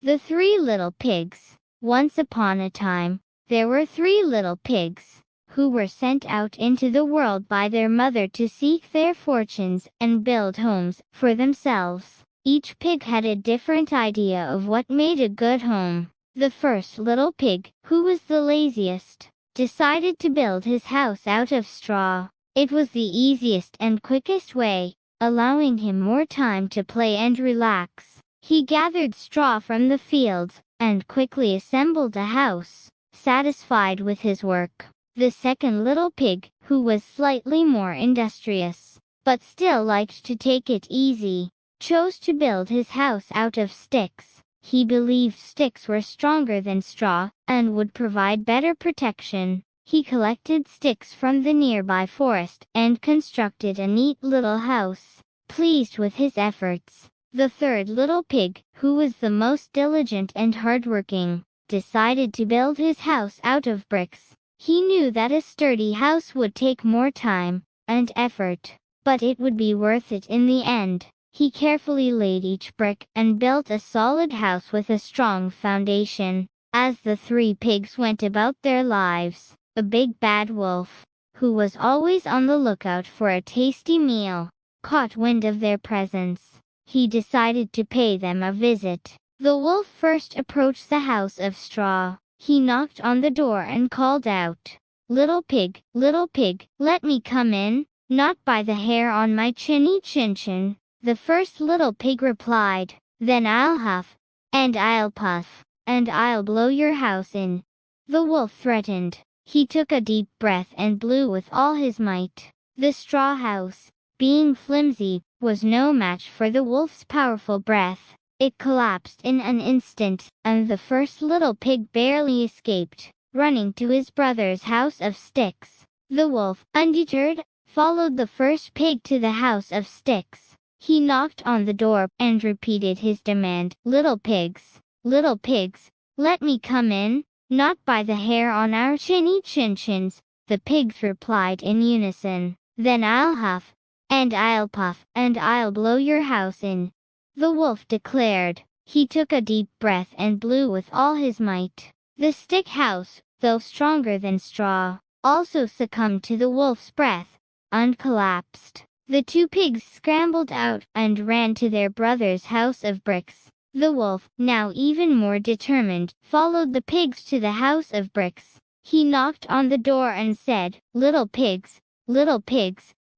The Three Little Pigs. Once upon a time, there were three little pigs, who were sent out into the world by their mother to seek their fortunes and build homes for themselves. Each pig had a different idea of what made a good home. The first little pig, who was the laziest, decided to build his house out of straw. It was the easiest and quickest way, allowing him more time to play and relax. He gathered straw from the fields and quickly assembled a house, satisfied with his work. The second little pig, who was slightly more industrious, but still liked to take it easy, chose to build his house out of sticks. He believed sticks were stronger than straw and would provide better protection. He collected sticks from the nearby forest and constructed a neat little house. Pleased with his efforts, the third little pig, who was the most diligent and hardworking, decided to build his house out of bricks. He knew that a sturdy house would take more time and effort, but it would be worth it in the end. He carefully laid each brick and built a solid house with a strong foundation. As the three pigs went about their lives, a big bad wolf, who was always on the lookout for a tasty meal, caught wind of their presence. He decided to pay them a visit. The wolf first approached the house of straw. He knocked on the door and called out, little pig, let me come in, not by the hair on my chinny chin." The first little pig replied, then I'll huff, and I'll puff, and I'll blow your house in. The wolf threatened. He took a deep breath and blew with all his might. The straw house, being flimsy, was no match for the wolf's powerful breath. It collapsed in an instant, and the first little pig barely escaped, running to his brother's house of sticks. The wolf, undeterred, followed the first pig to the house of sticks. He knocked on the door and repeated his demand, little pigs, let me come in, not by the hair on our chinny chin-chins. The pigs replied in unison, then I'll huff, and I'll puff, and I'll blow your house in. The wolf declared. He took a deep breath and blew with all his might. The stick house, though stronger than straw, also succumbed to the wolf's breath and collapsed. The two pigs scrambled out and ran to their brother's house of bricks. The wolf, now even more determined, followed the pigs to the house of bricks. He knocked on the door and said, little pigs,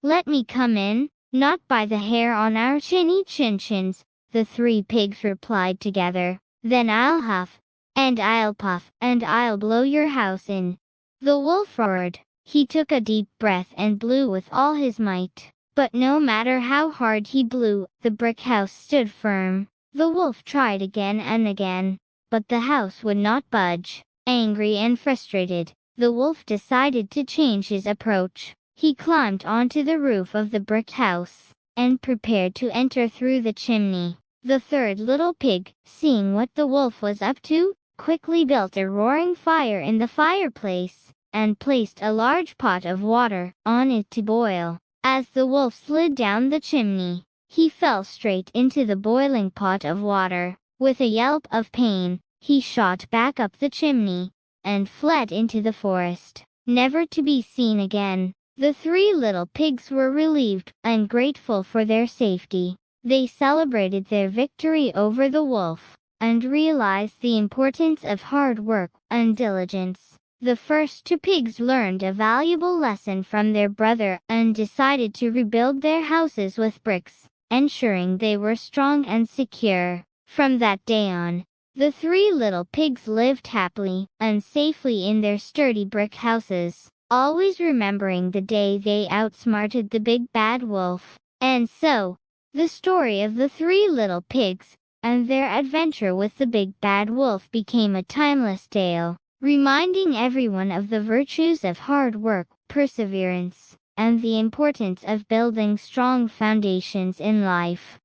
let me come in, not by the hair on our chinny chin-chins. The three pigs replied together, then I'll huff, and I'll puff, and I'll blow your house in. The wolf roared. He took a deep breath and blew with all his might. But no matter how hard he blew, the brick house stood firm. The wolf tried again and again, but the house would not budge. Angry and frustrated, the wolf decided to change his approach. He climbed onto the roof of the brick house and prepared to enter through the chimney. The third little pig, seeing what the wolf was up to, quickly built a roaring fire in the fireplace and placed a large pot of water on it to boil. As the wolf slid down the chimney, he fell straight into the boiling pot of water. With a yelp of pain, he shot back up the chimney and fled into the forest, never to be seen again. The three little pigs were relieved and grateful for their safety. They celebrated their victory over the wolf and realized the importance of hard work and diligence. The first two pigs learned a valuable lesson from their brother and decided to rebuild their houses with bricks, ensuring they were strong and secure. From that day on, the three little pigs lived happily and safely in their sturdy brick houses, always remembering the day they outsmarted the big bad wolf. And so, the story of the three little pigs and their adventure with the big bad wolf became a timeless tale, reminding everyone of the virtues of hard work, perseverance, and the importance of building strong foundations in life.